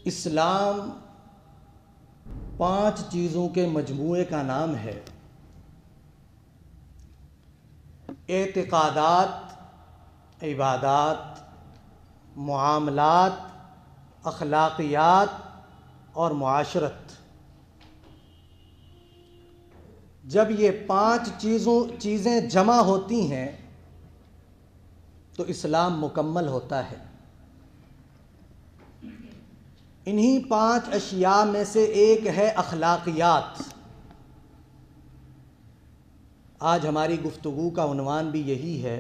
اسلام 5 چیزوں کے مجموعے کا نام ہے۔ اعتقادات، عبادات، معاملات، اخلاقیات اور معاشرت۔ جب یہ 5 چیزیں جمع ہوتی ہیں تو اسلام مکمل ہوتا ہے۔ انہی 5 اشیاء میں سے ایک ہے اخلاقیات۔ آج ہماری گفتگو کا عنوان بھی یہی ہے،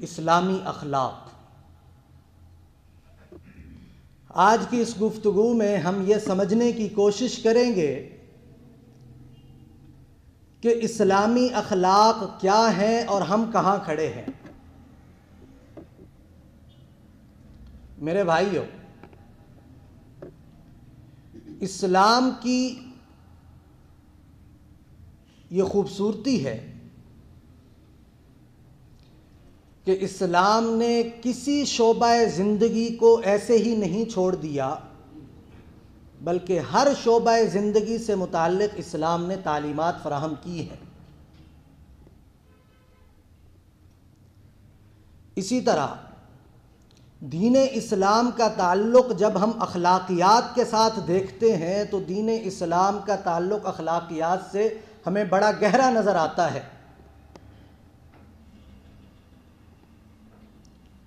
اسلامی اخلاق۔ آج کی اس گفتگو میں ہم یہ سمجھنے کی کوشش کریں گے کہ اسلامی اخلاق کیا ہیں اور ہم کہاں کھڑے ہیں۔ میرے بھائیو، اسلام کی یہ خوبصورتی ہے کہ اسلام نے کسی شعبہ زندگی کو ایسے ہی نہیں چھوڑ دیا، بلکہ ہر شعبہ زندگی سے متعلق اسلام نے تعلیمات فراہم کی ہیں۔ اسی طرح دین اسلام کا تعلق جب ہم اخلاقیات کے ساتھ دیکھتے ہیں تو دین اسلام کا تعلق اخلاقیات سے ہمیں بڑا گہرا نظر آتا ہے،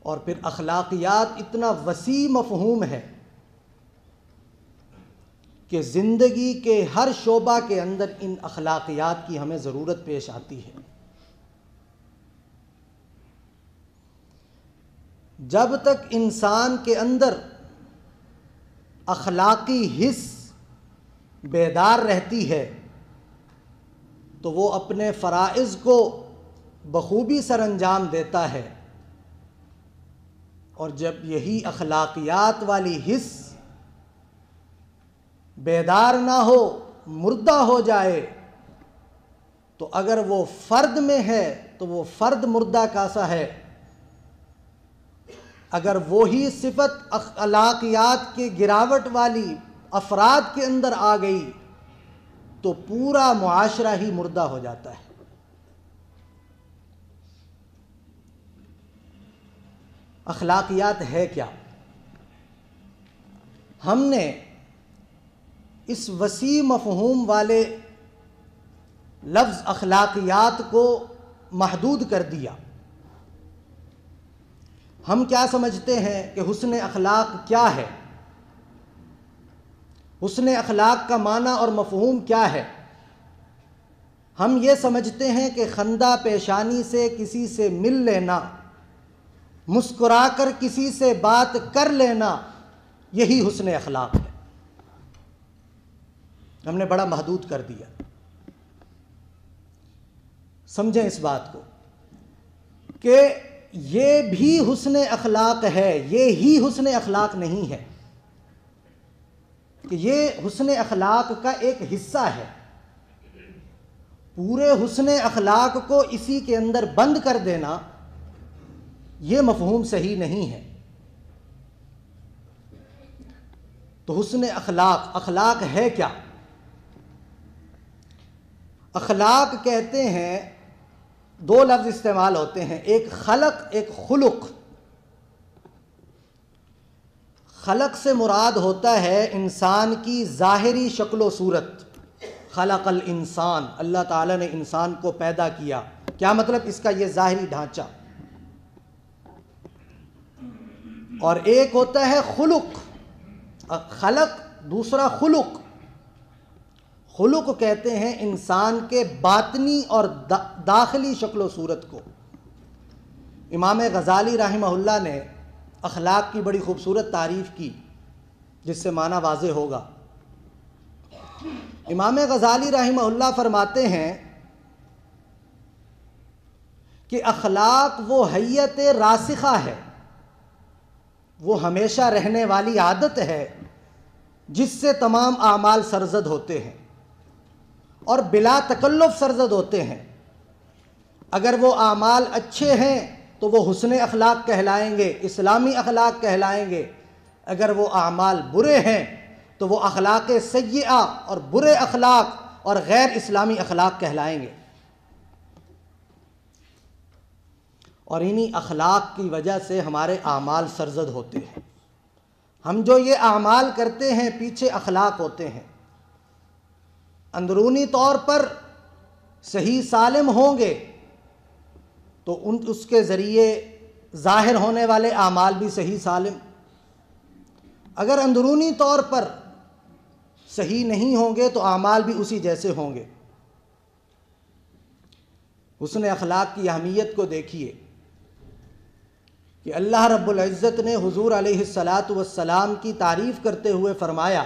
اور پھر اخلاقیات اتنا وسیع مفہوم ہے کہ زندگی کے ہر شعبہ کے اندر ان اخلاقیات کی ہمیں ضرورت پیش آتی ہے۔ جب تک انسان کے اندر اخلاقی حس بیدار رہتی ہے تو وہ اپنے فرائض کو بخوبی سر انجام دیتا ہے، اور جب یہی اخلاقیات والی حس بیدار نہ ہو، مردہ ہو جائے، تو اگر وہ فرد میں ہے تو وہ فرد مردہ کاسا ہے۔ اگر وہی صفت اخلاقیات کی گراوٹ والی افراد کے اندر آ گئی تو پورا معاشرہ ہی مردہ ہو جاتا ہے۔ اخلاقیات ہے کیا؟ ہم نے اس وسیع مفہوم والے لفظ اخلاقیات کو محدود کر دیا۔ ہم کیا سمجھتے ہیں کہ حسن اخلاق کیا ہے؟ حسن اخلاق کا معنی اور مفہوم کیا ہے؟ ہم یہ سمجھتے ہیں کہ خندہ پیشانی سے کسی سے مل لینا، مسکرا کر کسی سے بات کر لینا، یہی حسن اخلاق ہے۔ ہم نے بڑا محدود کر دیا۔ سمجھیں اس بات کو کہ یہ بھی حسن اخلاق ہے، یہ ہی حسن اخلاق نہیں ہے، کہ یہ حسن اخلاق کا ایک حصہ ہے۔ پورے حسن اخلاق کو اسی کے اندر بند کر دینا یہ مفہوم صحیح نہیں ہے۔ تو حسن اخلاق ہے کیا؟ اخلاق کہتے ہیں، 2 لفظ استعمال ہوتے ہیں، ایک خلق، ایک خلق۔ خلق سے مراد ہوتا ہے انسان کی ظاہری شکل و صورت۔ خلق الانسان، اللہ تعالیٰ نے انسان کو پیدا کیا۔ کیا مطلب اس کا؟ یہ ظاہری ڈھانچہ۔ اور ایک ہوتا ہے خلق، خلق، دوسرا خلق۔ خلق کہتے ہیں انسان کے باطنی اور داخلی شکل و صورت کو۔ امام غزالی رحمہ اللہ نے اخلاق کی بڑی خوبصورت تعریف کی، جس سے معنی واضح ہوگا۔ امام غزالی رحمہ اللہ فرماتے ہیں کہ اخلاق وہ حیت راسخہ ہے، وہ ہمیشہ رہنے والی عادت ہے جس سے تمام اعمال سرزد ہوتے ہیں اور بلا تکلف سرزد ہوتے ہیں۔ اگر وہ اعمال اچھے ہیں تو وہ حسن اخلاق کہلائیں گے، اسلامی اخلاق کہلائیں گے۔ اگر وہ اعمال برے ہیں تو وہ اخلاق سیئہ اور برے اخلاق اور غیر اسلامی اخلاق کہلائیں گے، اور انہی اخلاق کی وجہ سے ہمارے اعمال سرزد ہوتے ہیں۔ ہم جو یہ اعمال کرتے ہیں پیچھے اخلاق ہوتے ہیں، اندرونی طور پر صحیح سالم ہوں گے تو اس کے ذریعے ظاہر ہونے والے اعمال بھی صحیح سالم، اگر اندرونی طور پر صحیح نہیں ہوں گے تو اعمال بھی اسی جیسے ہوں گے۔ حسن اخلاق کی اہمیت کو دیکھیے کہ اللہ رب العزت نے حضور علیہ الصلاۃ کی تعریف کرتے ہوئے فرمایا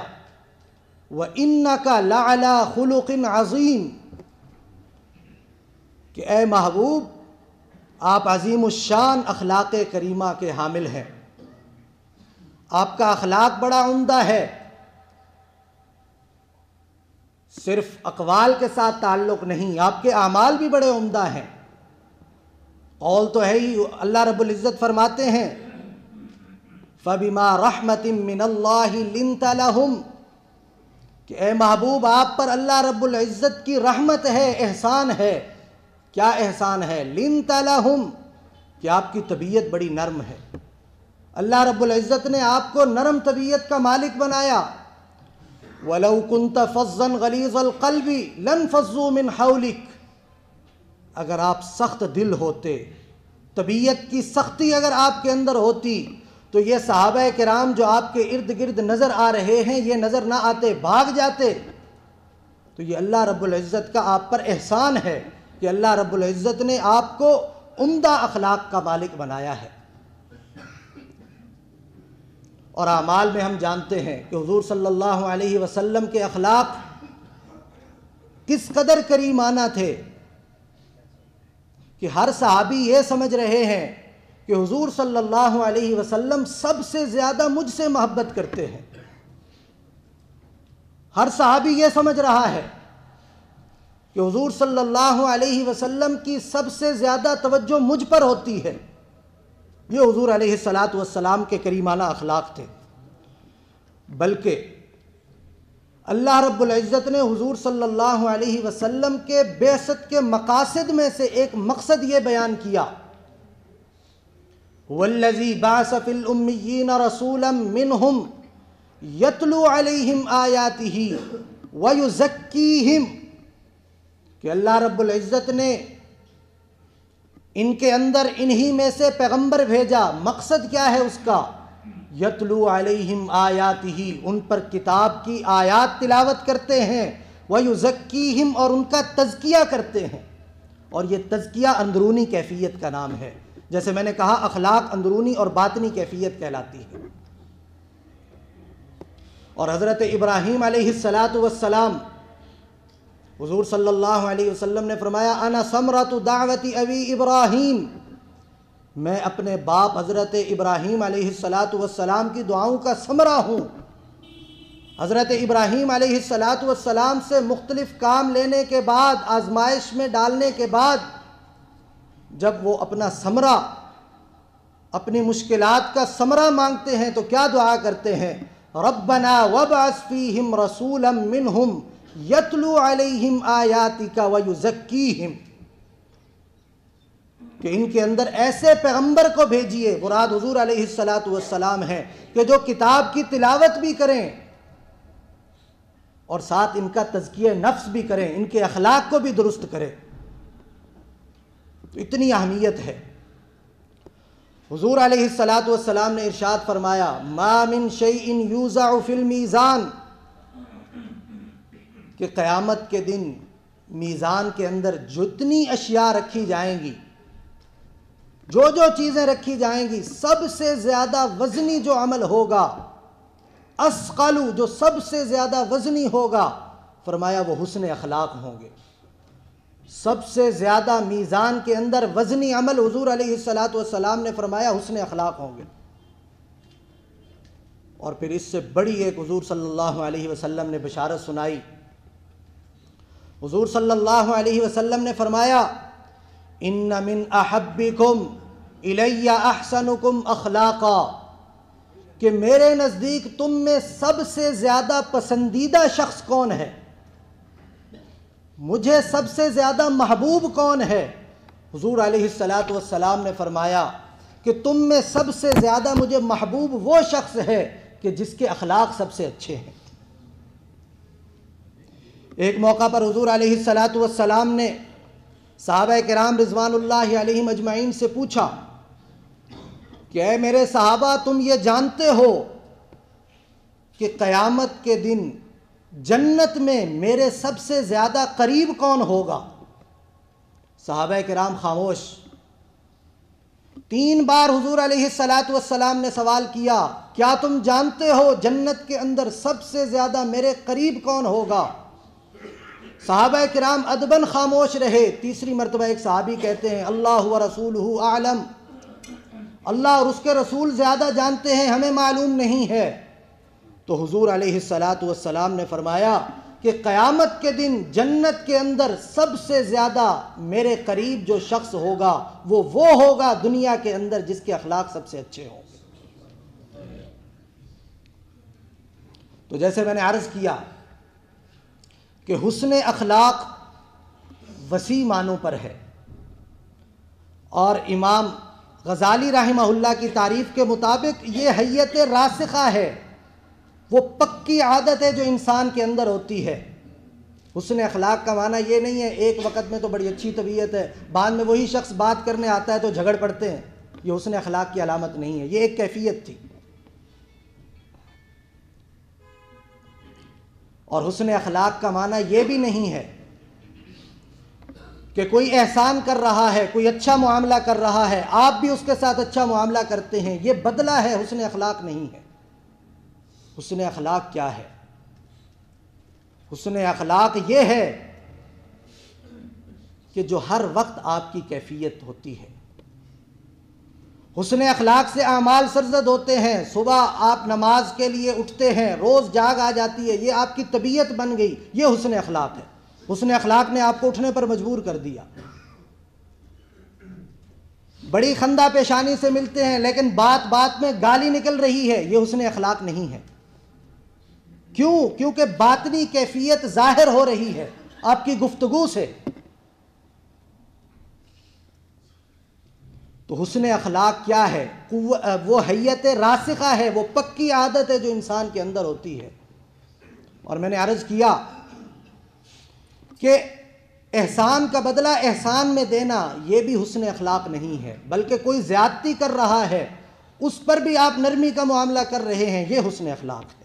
وَإِنَّكَ لَعَلَىٰ خُلُقٍ عَظِيمٍ، کہ اے محبوب آپ عظیم الشان اخلاق کریمہ کے حامل ہیں، آپ کا اخلاق بڑا عمدہ ہے، صرف اقوال کے ساتھ تعلق نہیں، آپ کے اعمال بھی بڑے عمدہ ہیں۔ قول تو ہے ہی، اللہ رب العزت فرماتے ہیں فَبِمَا رَحْمَةٍ مِّنَ اللَّهِ لِنْتَ لَهُمْ، کہ اے محبوب آپ پر اللہ رب العزت کی رحمت ہے، احسان ہے۔ کیا احسان ہے؟ لِنْتَ لَهُمْ، کہ آپ کی طبیعت بڑی نرم ہے، اللہ رب العزت نے آپ کو نرم طبیعت کا مالک بنایا۔ وَلَوْ كُنْتَ فَظًّا غَلِيظَ الْقَلْبِ لَانفَضُّوا مِنْ حَوْلِكَ، اگر آپ سخت دل ہوتے، طبیعت کی سختی اگر آپ کے اندر ہوتی تو یہ صحابہ کرام جو آپ کے ارد گرد نظر آ رہے ہیں یہ نظر نہ آتے، بھاگ جاتے۔ تو یہ اللہ رب العزت کا آپ پر احسان ہے کہ اللہ رب العزت نے آپ کو عمدہ اخلاق کا مالک بنایا ہے۔ اور اعمال میں ہم جانتے ہیں کہ حضور صلی اللہ علیہ وسلم کے اخلاق کس قدر کریمانہ تھے کہ ہر صحابی یہ سمجھ رہے ہیں کہ حضور صلی اللہ علیہ وسلم سب سے زیادہ مجھ سے محبت کرتے ہیں۔ ہر صحابی یہ سمجھ رہا ہے کہ حضور صلی اللہ علیہ وسلم کی سب سے زیادہ توجہ مجھ پر ہوتی ہے۔ یہ حضور علیہ السلام کے کریمانہ اخلاق تھے۔ بلکہ اللہ رب العزت نے حضور صلی اللہ علیہ وسلم کے بعثت کے مقاصد میں سے ایک مقصد یہ بیان کیا وَالَّذِي بَعَثَ فِي الْأُمِّيِّينَ رَسُولًا مِّنْهُمْ يَتْلُو عَلَيْهِمْ آيَاتِهِ وَيُزَكِّيهِمْ، کہ اللہ رب العزت نے ان کے اندر انہی میں سے پیغمبر بھیجا۔ مقصد کیا ہے اس کا؟ یتلو علیہم آیاتہ، ان پر کتاب کی آیات تلاوت کرتے ہیں، ویزکیہم، اور ان کا تزکیہ کرتے ہیں۔ اور یہ تزکیہ اندرونی کیفیت کا نام ہے، جیسے میں نے کہا اخلاق اندرونی اور باطنی کیفیت کہلاتی ہے۔ اور حضرت ابراہیم علیہ السلام، حضور صلی اللہ علیہ وسلم نے فرمایا انا ثمرۃ دعوت ابی ابراہیم، میں اپنے باپ حضرت ابراہیم علیہ السلام کی دعاؤں کا ثمرہ ہوں۔ حضرت ابراہیم علیہ السلام سے مختلف کام لینے کے بعد، آزمائش میں ڈالنے کے بعد، جب وہ اپنا ثمرہ، اپنی مشکلات کا ثمرہ مانگتے ہیں تو کیا دعا کرتے ہیں؟ ربنا وابعث فیہم رسولا منہم یتلو علیہم آیاتک ویزکیہم، کہ ان کے اندر ایسے پیغمبر کو بھیجیے، مراد حضور علیہ السلام ہے، کہ جو کتاب کی تلاوت بھی کریں اور ساتھ ان کا تزکیہ نفس بھی کریں، ان کے اخلاق کو بھی درست کریں۔ تو اتنی اہمیت ہے۔ حضور علیہ السلام نے ارشاد فرمایا ما من شیء یوضع فی المیزان، کہ قیامت کے دن میزان کے اندر جتنی اشیاء رکھی جائیں گی، جو چیزیں رکھی جائیں گی، سب سے زیادہ وزنی جو عمل ہوگا، اسقل، جو سب سے زیادہ وزنی ہوگا، فرمایا وہ حسن اخلاق ہوں گے۔ سب سے زیادہ میزان کے اندر وزنی عمل حضور علیہ السلام نے فرمایا حسن اخلاق ہوں گے۔ اور پھر اس سے بڑی ایک حضور صلی اللہ علیہ وسلم نے بشارت سنائی۔ حضور صلی اللہ علیہ وسلم نے فرمایا ان من احبکم الی احسنکم اخلاقا، کہ میرے نزدیک تم میں سب سے زیادہ پسندیدہ شخص کون ہے، مجھے سب سے زیادہ محبوب کون ہے؟ حضور علیہ السلام نے فرمایا کہ تم میں سب سے زیادہ مجھے محبوب وہ شخص ہے کہ جس کے اخلاق سب سے اچھے ہیں۔ ایک موقع پر حضور علیہ السلام نے صحابہ کرام رضوان اللہ علیہم اجمعین سے پوچھا کہ اے میرے صحابہ، تم یہ جانتے ہو کہ قیامت کے دن جنت میں میرے سب سے زیادہ قریب کون ہوگا؟ صحابہ کرام خاموش۔ 3 بار حضور علیہ السلام نے سوال کیا، کیا تم جانتے ہو جنت کے اندر سب سے زیادہ میرے قریب کون ہوگا؟ صحابہ کرام ادباً خاموش رہے۔ تیسری مرتبہ ایک صحابی کہتے ہیں، اللہ و رسولہ اعلم، اللہ اور اس کے رسول زیادہ جانتے ہیں، ہمیں معلوم نہیں ہے۔ تو حضور علیہ السلام نے فرمایا کہ قیامت کے دن جنت کے اندر سب سے زیادہ میرے قریب جو شخص ہوگا وہ ہوگا دنیا کے اندر جس کے اخلاق سب سے اچھے ہوں۔ تو جیسے میں نے عرض کیا کہ حسن اخلاق وسیع معنوں پر ہے، اور امام غزالی رحمہ اللہ کی تعریف کے مطابق یہ حیت راسخہ ہے، وہ پکی عادت ہے جو انسان کے اندر ہوتی ہے۔ حسن اخلاق کا معنی یہ نہیں ہے ایک وقت میں تو بڑی اچھی طبیعت ہے، بعد میں وہی شخص بات کرنے آتا ہے تو جھگڑ پڑتے ہیں، یہ حسن اخلاق کی علامت نہیں ہے، یہ ایک کیفیت تھی۔ اور حسن اخلاق کا معنی یہ بھی نہیں ہے کہ کوئی احسان کر رہا ہے، کوئی اچھا معاملہ کر رہا ہے، آپ بھی اس کے ساتھ اچھا معاملہ کرتے ہیں، یہ بدلہ ہے، حسن اخلاق نہیں ہے۔ حسن اخلاق کیا ہے؟ حسن اخلاق یہ ہے کہ جو ہر وقت آپ کی کیفیت ہوتی ہے۔ حسن اخلاق سے اعمال سرزد ہوتے ہیں، صبح آپ نماز کے لیے اٹھتے ہیں، روز جاگ آ جاتی ہے، یہ آپ کی طبیعت بن گئی، یہ حسن اخلاق ہے۔ حسن اخلاق نے آپ کو اٹھنے پر مجبور کر دیا۔ بڑی خندہ پیشانی سے ملتے ہیں لیکن بات بات میں گالی نکل رہی ہے، یہ حسن اخلاق نہیں ہے۔ کیوں؟ کیونکہ باطنی کیفیت ظاہر ہو رہی ہے آپ کی گفتگو سے۔ تو حسن اخلاق کیا ہے؟ وہ حیت راسخہ ہے، وہ پکی عادت ہے جو انسان کے اندر ہوتی ہے۔ اور میں نے عرض کیا کہ احسان کا بدلہ احسان میں دینا یہ بھی حسن اخلاق نہیں ہے، بلکہ کوئی زیادتی کر رہا ہے اس پر بھی آپ نرمی کا معاملہ کر رہے ہیں، یہ حسن اخلاق ہے،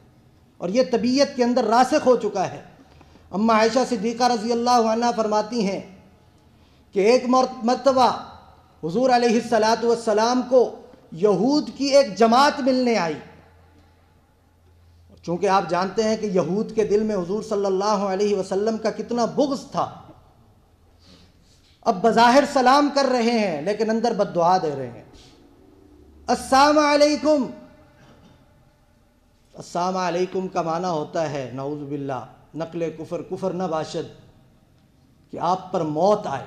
اور یہ طبیعت کے اندر راسخ ہو چکا ہے۔ اماں عائشہ صدیقہ رضی اللہ عنہا فرماتی ہیں کہ ایک مرتبہ حضور علیہ السلام کو یہود کی ایک جماعت ملنے آئی۔ چونکہ آپ جانتے ہیں کہ یہود کے دل میں حضور صلی اللہ علیہ وسلم کا کتنا بغض تھا، اب بظاہر سلام کر رہے ہیں لیکن اندر بد دعا دے رہے ہیں۔ السلام علیکم، السلام علیکم کا معنی ہوتا ہے نعوذ باللہ نقل کفر، کفر نہ باشد، کہ آپ پر موت آئے،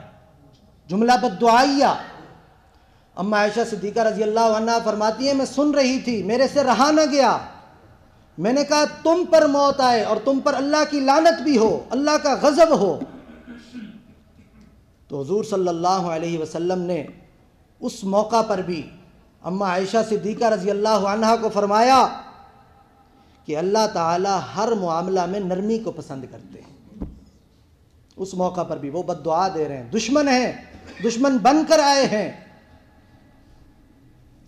جملہ بد دعائیہ۔ اماں عائشہ صدیقہ رضی اللہ عنہا فرماتی ہیں میں سن رہی تھی، میرے سے رہا نہ گیا، میں نے کہا تم پر موت آئے اور تم پر اللہ کی لعنت بھی ہو، اللہ کا غضب ہو۔ تو حضور صلی اللہ علیہ وسلم نے اس موقع پر بھی اماں عائشہ صدیقہ رضی اللہ عنہا کو فرمایا کہ اللہ تعالی ہر معاملہ میں نرمی کو پسند کرتے ہیں۔ اس موقع پر بھی وہ بد دعا دے رہے ہیں، دشمن ہیں، دشمن بن کر آئے ہیں،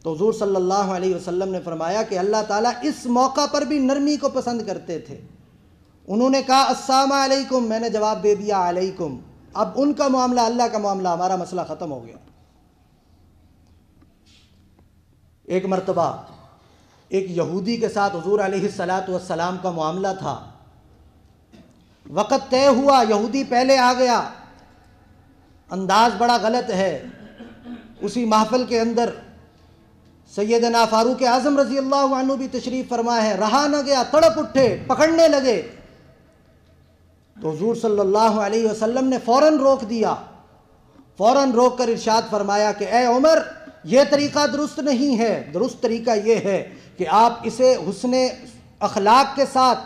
تو حضور صلی اللہ علیہ وسلم نے فرمایا کہ اللہ تعالیٰ اس موقع پر بھی نرمی کو پسند کرتے تھے۔ انہوں نے کہا السلام علیکم، میں نے جواب دے دیا علیکم، اب ان کا معاملہ اللہ کا معاملہ، ہمارا مسئلہ ختم ہو گیا۔ ایک مرتبہ ایک یہودی کے ساتھ حضور علیہ السلام کا معاملہ تھا، وقت طے ہوا، یہودی پہلے آ گیا، انداز بڑا غلط ہے۔ اسی محفل کے اندر سیدنا فاروق اعظم رضی اللہ عنہ بھی تشریف فرما ہے، رہا نہ گیا، تڑپ اٹھے، پکڑنے لگے، تو حضور صلی اللہ علیہ وسلم نے فوراً روک دیا، فوراً روک کر ارشاد فرمایا کہ اے عمر، یہ طریقہ درست نہیں ہے. درست طریقہ یہ ہے کہ آپ اسے حسن اخلاق کے ساتھ،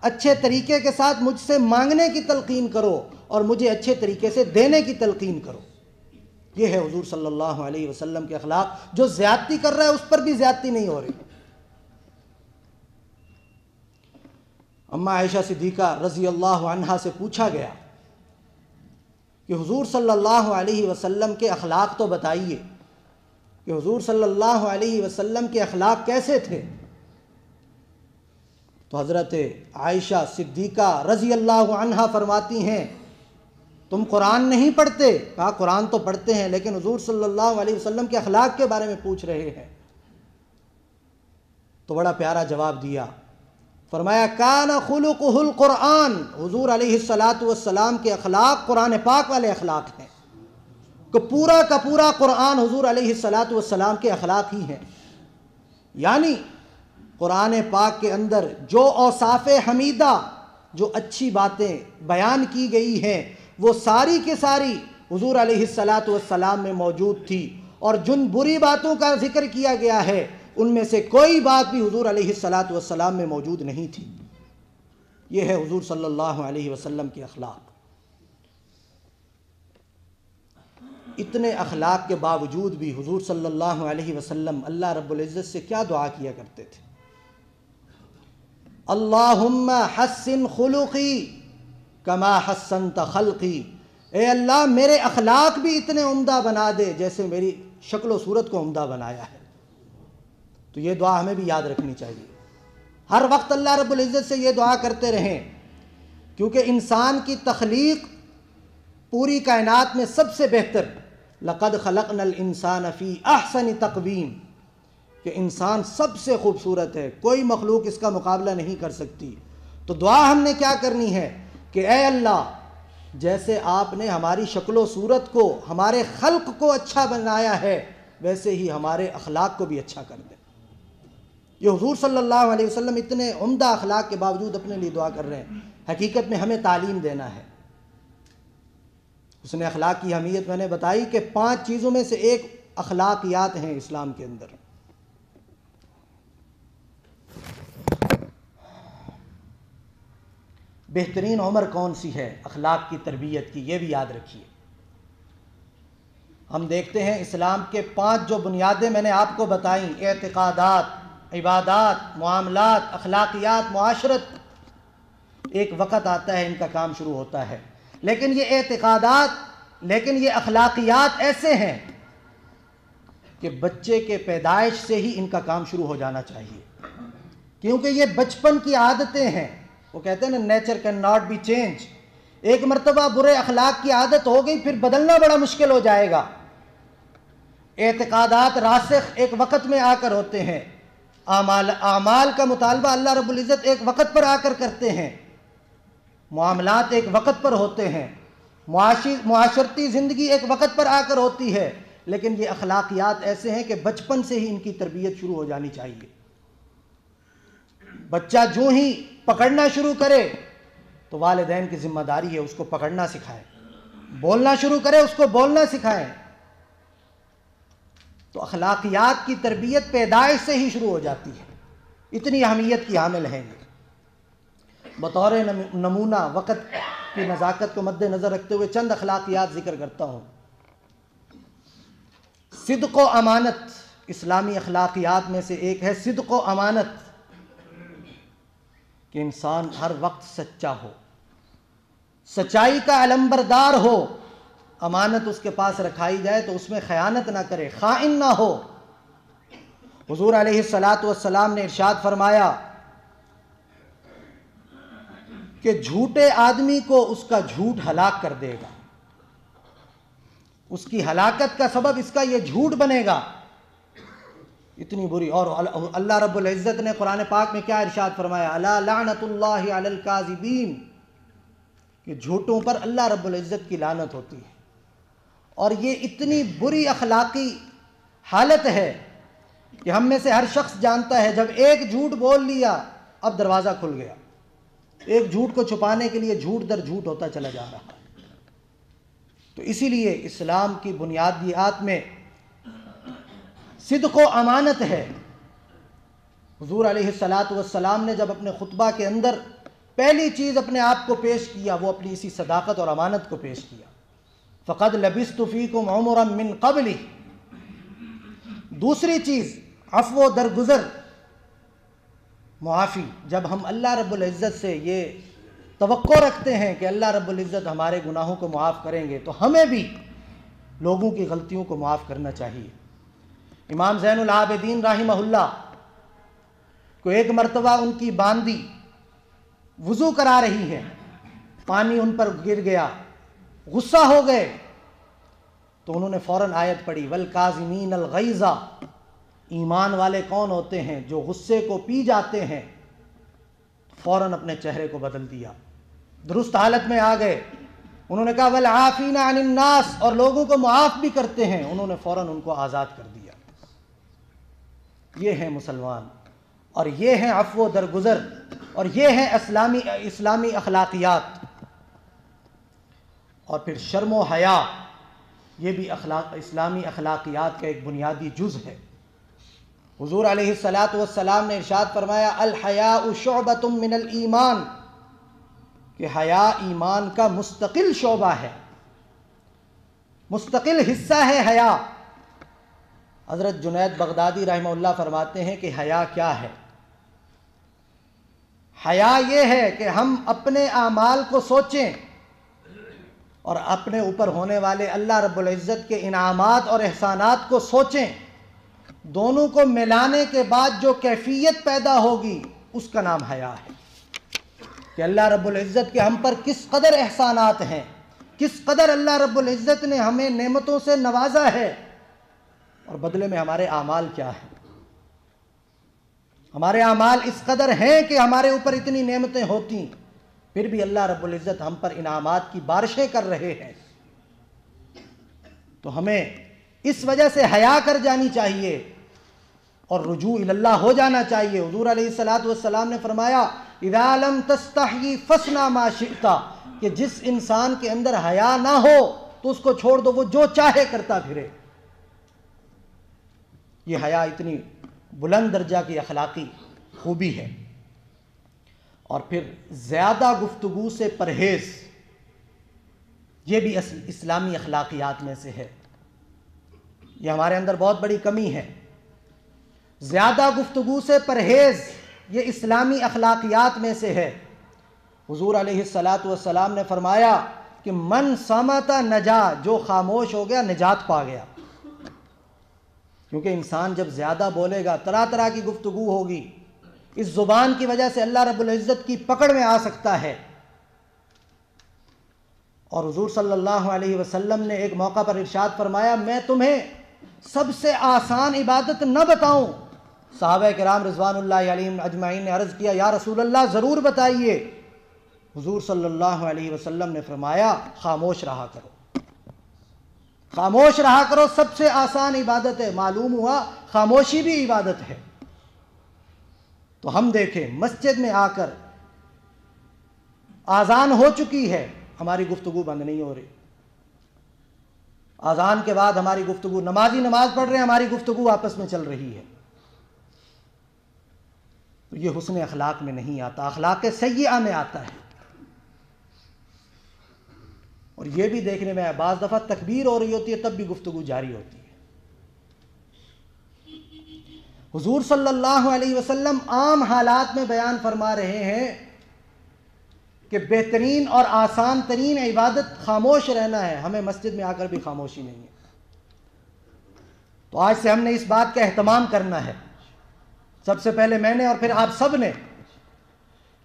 اچھے طریقے کے ساتھ مجھ سے مانگنے کی تلقین کرو اور مجھے اچھے طریقے سے دینے کی تلقین کرو. یہ ہے حضور صلی اللہ علیہ وسلم کے اخلاق. جو زیادتی کر رہا ہے اس پر بھی زیادتی نہیں ہو رہی. اماں عائشہ صدیقہ رضی اللہ عنہا سے پوچھا گیا کہ حضور صلی اللہ علیہ وسلم کے اخلاق تو بتائیے، کہ حضور صلی اللہ علیہ وسلم کے اخلاق کیسے تھے؟ تو حضرت عائشہ صدیقہ رضی اللہ عنہا فرماتی ہیں تم قرآن نہیں پڑھتے؟ کہا قرآن تو پڑھتے ہیں لیکن حضور صلی اللہ علیہ وسلم کے اخلاق کے بارے میں پوچھ رہے ہیں. تو بڑا پیارا جواب دیا، فرمایا کان خلقہ القرآن. حضور علیہ السلام کے اخلاق قرآن پاک والے اخلاق ہیں، کہ پورا کا پورا قرآن حضور علیہ السلام کے اخلاق ہی ہیں. یعنی قرآن پاک کے اندر جو اوصاف حمیدہ، جو اچھی باتیں بیان کی گئی ہیں، وہ ساری کے ساری حضور علیہ السلام میں موجود تھی، اور جن بری باتوں کا ذکر کیا گیا ہے ان میں سے کوئی بات بھی حضور علیہ السلام میں موجود نہیں تھی. یہ ہے حضور صلی اللہ علیہ وسلم کے اخلاق. اتنے اخلاق کے باوجود بھی حضور صلی اللہ علیہ وسلم اللہ رب العزت سے کیا دعا کیا کرتے تھے؟ اللہم حسن خلقی کما حسنت خلقی. اے اللہ میرے اخلاق بھی اتنے عمدہ بنا دے جیسے میری شکل و صورت کو عمدہ بنایا ہے. تو یہ دعا ہمیں بھی یاد رکھنی چاہیے. ہر وقت اللہ رب العزت سے یہ دعا کرتے رہیں، کیونکہ انسان کی تخلیق پوری کائنات میں سب سے بہتر، لقد خلقنا الانسان فی احسن تقویم، کہ انسان سب سے خوبصورت ہے، کوئی مخلوق اس کا مقابلہ نہیں کر سکتی. تو دعا ہم نے کیا کرنی ہے کہ اے اللہ جیسے آپ نے ہماری شکل و صورت کو، ہمارے خلق کو اچھا بنایا ہے، ویسے ہی ہمارے اخلاق کو بھی اچھا کر دے. یہ حضور صلی اللہ علیہ وسلم اتنے عمدہ اخلاق کے باوجود اپنے لیے دعا کر رہے ہیں. حقیقت میں ہمیں تعلیم دینا ہے. اس نے اخلاق کی اہمیت میں نے بتائی کہ 5 چیزوں میں سے ایک اخلاقیات ہیں اسلام کے اندر. بہترین عمر کون سی ہے اخلاق کی تربیت کی، یہ بھی یاد رکھیے. ہم دیکھتے ہیں اسلام کے 5 جو بنیادیں میں نے آپ کو بتائیں، اعتقادات، عبادات، معاملات، اخلاقیات، معاشرت، ایک وقت آتا ہے ان کا کام شروع ہوتا ہے. لیکن یہ اعتقادات، لیکن یہ اخلاقیات ایسے ہیں کہ بچے کے پیدائش سے ہی ان کا کام شروع ہو جانا چاہیے، کیونکہ یہ بچپن کی عادتیں ہیں. وہ کہتے ہیں نا nature can not be change. ایک مرتبہ برے اخلاق کی عادت ہو گئی پھر بدلنا بڑا مشکل ہو جائے گا. اعتقادات راسخ ایک وقت میں آ کر ہوتے ہیں، اعمال کا مطالبہ اللہ رب العزت ایک وقت پر آ کر کرتے ہیں، معاملات ایک وقت پر ہوتے ہیں، معاشرتی زندگی ایک وقت پر آ کر ہوتی ہے. لیکن یہ اخلاقیات ایسے ہیں کہ بچپن سے ہی ان کی تربیت شروع ہو جانی چاہیے. بچہ جو ہی پکڑنا شروع کرے تو والدین کی ذمہ داری ہے اس کو پکڑنا سکھائیں، بولنا شروع کرے اس کو بولنا سکھائیں. تو اخلاقیات کی تربیت پیدائش سے ہی شروع ہو جاتی ہے. اتنی اہمیت کی حامل ہیں یہ. بطور نمونہ وقت کی نزاکت کو مد نظر رکھتے ہوئے چند اخلاقیات ذکر کرتا ہوں. صدق و امانت اسلامی اخلاقیات میں سے ایک ہے. صدق و امانت، کہ انسان ہر وقت سچا ہو، سچائی کا علمبردار ہو. امانت اس کے پاس رکھائی جائے تو اس میں خیانت نہ کرے، خائن نہ ہو. حضور علیہ السلام نے ارشاد فرمایا کہ جھوٹے آدمی کو اس کا جھوٹ ہلاک کر دے گا، اس کی ہلاکت کا سبب اس کا یہ جھوٹ بنے گا. اتنی بری. اور اللہ رب العزت نے قرآن پاک میں کیا ارشاد فرمایا؟ الا لعنت اللہ علی الکاذبین، کہ جھوٹوں پر اللہ رب العزت کی لعنت ہوتی ہے. اور یہ اتنی بری اخلاقی حالت ہے کہ ہم میں سے ہر شخص جانتا ہے جب ایک جھوٹ بول لیا اب دروازہ کھل گیا. ایک جھوٹ کو چھپانے کے لیے جھوٹ در جھوٹ ہوتا چلا جا رہا. تو اسی لیے اسلام کی بنیادیات میں صدق و امانت ہے۔ حضور علیہ الصلاۃ والسلام نے جب اپنے خطبہ کے اندر پہلی چیز اپنے آپ کو پیش کیا، وہ اپنی اسی صداقت اور امانت کو پیش کیا۔ فقد لبثت فیکم عمرا من قبلی۔ دوسری چیز عفو و درگزر، معافی۔ جب ہم اللہ رب العزت سے یہ توقع رکھتے ہیں کہ اللہ رب العزت ہمارے گناہوں کو معاف کریں گے، تو ہمیں بھی لوگوں کی غلطیوں کو معاف کرنا چاہیے۔ امام زین العابدین رحمہ اللہ کو ایک مرتبہ ان کی باندی وضو کرا رہی ہے، پانی ان پر گر گیا، غصہ ہو گئے، تو انہوں نے فوراً آیت پڑھی والکاظمین الغیظ۔ ایمان والے کون ہوتے ہیں؟ جو غصے کو پی جاتے ہیں۔ فوراً اپنے چہرے کو بدل دیا، درست حالت میں آ گئے۔ انہوں نے کہا والعافین عن الناس، اور لوگوں کو معاف بھی کرتے ہیں۔ انہوں نے فوراً ان کو آزاد کر دیا۔ یہ ہیں مسلمان، اور یہ ہیں عفو و درگزر، اور یہ ہیں اسلامی اخلاقیات۔ اور پھر شرم و حیا، یہ بھی اسلامی اخلاقیات کا ایک بنیادی جز ہے۔ حضور علیہ الصلاۃ والسلام نے ارشاد فرمایا الحیاء شعبۃ من الایمان، کہ حیا ایمان کا مستقل شعبہ ہے، مستقل حصہ ہے حیا۔ حضرت جنید بغدادی رحمہ اللہ فرماتے ہیں کہ حیا کیا ہے؟ حیا یہ ہے کہ ہم اپنے اعمال کو سوچیں اور اپنے اوپر ہونے والے اللہ رب العزت کے انعامات اور احسانات کو سوچیں، دونوں کو ملانے کے بعد جو کیفیت پیدا ہوگی اس کا نام حیا ہے، کہ اللہ رب العزت کے ہم پر کس قدر احسانات ہیں، کس قدر اللہ رب العزت نے ہمیں نعمتوں سے نوازا ہے، اور بدلے میں ہمارے اعمال کیا ہیں۔ ہمارے اعمال اس قدر ہیں کہ ہمارے اوپر اتنی نعمتیں ہوتی، پھر بھی اللہ رب العزت ہم پر انعامات کی بارشیں کر رہے ہیں، تو ہمیں اس وجہ سے حیا کر جانی چاہیے اور رجوع اللہ ہو جانا چاہیے۔ حضور علیہ الصلاۃ والسلام نے فرمایا اذا لم تستحی فاصنع ما شئت، کہ جس انسان کے اندر حیا نہ ہو تو اس کو چھوڑ دو، وہ جو چاہے کرتا پھرے۔ یہ حیا اتنی بلند درجہ کی اخلاقی خوبی ہے۔ اور پھر زیادہ گفتگو سے پرہیز، یہ بھی اسلامی اخلاقیات میں سے ہے۔ یہ ہمارے اندر بہت بڑی کمی ہے۔ زیادہ گفتگو سے پرہیز یہ اسلامی اخلاقیات میں سے ہے۔ حضور علیہ الصلاۃ والسلام نے فرمایا کہ من صمت نجا، جو خاموش ہو گیا نجات پا گیا۔ کیونکہ انسان جب زیادہ بولے گا، طرح طرح کی گفتگو ہوگی، اس زبان کی وجہ سے اللہ رب العزت کی پکڑ میں آ سکتا ہے۔ اور حضور صلی اللہ علیہ وسلم نے ایک موقع پر ارشاد فرمایا میں تمہیں سب سے آسان عبادت نہ بتاؤں؟ صحابہ کرام رضوان اللہ علیہم اجمعین نے عرض کیا یا رسول اللہ ضرور بتائیے۔ حضور صلی اللہ علیہ وسلم نے فرمایا خاموش رہا کرو، خاموش رہا کرو، سب سے آسان عبادت ہے۔ معلوم ہوا خاموشی بھی عبادت ہے۔ تو ہم دیکھیں مسجد میں آ کر آذان ہو چکی ہے، ہماری گفتگو بند نہیں ہو رہی۔ آذان کے بعد ہماری گفتگو، نمازی نماز پڑھ رہے ہیں، ہماری گفتگو آپس میں چل رہی ہے۔ تو یہ حسن اخلاق میں نہیں آتا، اخلاق سیئہ میں آتا ہے۔ اور یہ بھی دیکھنے میں بعض دفعہ تکبیر ہو رہی ہوتی ہے تب بھی گفتگو جاری ہوتی ہے۔ حضور صلی اللہ علیہ وسلم عام حالات میں بیان فرما رہے ہیں کہ بہترین اور آسان ترین عبادت خاموش رہنا ہے۔ ہمیں مسجد میں آ کر بھی خاموشی نہیں ہے۔ تو آج سے ہم نے اس بات کا اہتمام کرنا ہے، سب سے پہلے میں نے اور پھر آپ سب نے،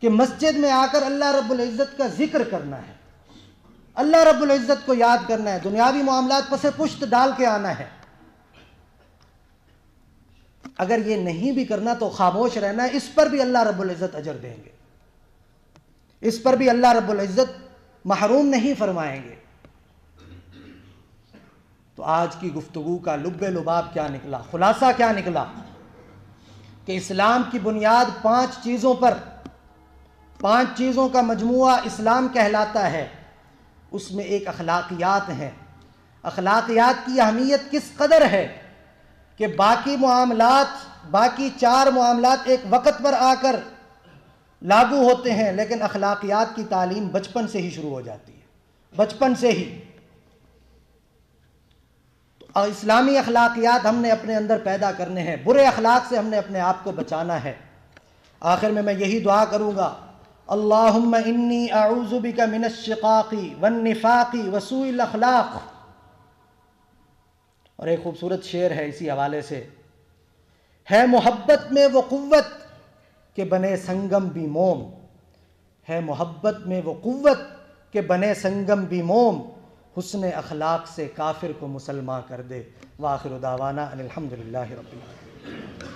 کہ مسجد میں آ کر اللہ رب العزت کا ذکر کرنا ہے، اللہ رب العزت کو یاد کرنا ہے، دنیاوی معاملات پس پشت ڈال کے آنا ہے۔ اگر یہ نہیں بھی کرنا تو خاموش رہنا ہے، اس پر بھی اللہ رب العزت اجر دیں گے، اس پر بھی اللہ رب العزت محروم نہیں فرمائیں گے۔ تو آج کی گفتگو کا لب لباب کیا نکلا، خلاصہ کیا نکلا؟ کہ اسلام کی بنیاد 5 چیزوں پر، 5 چیزوں کا مجموعہ اسلام کہلاتا ہے۔ اس میں ایک اخلاقیات ہیں۔ اخلاقیات کی اہمیت کس قدر ہے کہ باقی 4 معاملات ایک وقت پر آ کر لاگو ہوتے ہیں، لیکن اخلاقیات کی تعلیم بچپن سے ہی شروع ہو جاتی ہے، بچپن سے ہی۔ اور اسلامی اخلاقیات ہم نے اپنے اندر پیدا کرنے ہیں، برے اخلاق سے ہم نے اپنے آپ کو بچانا ہے۔ آخر میں یہی دعا کروں گا، اللہم انی اعوذ بک من الشقاق والنفاق وسوء الاخلاق۔ اور ایک خوبصورت شعر ہے اسی حوالے سے، ہے محبت میں وہ قوت کہ بنے سنگم بھی موم، ہے محبت میں وہ قوت کہ بنے سنگم بھی موم، حسن اخلاق سے کافر کو مسلمان کر دے۔ وآخر دعوانا ان الحمد للہ رب العالمین۔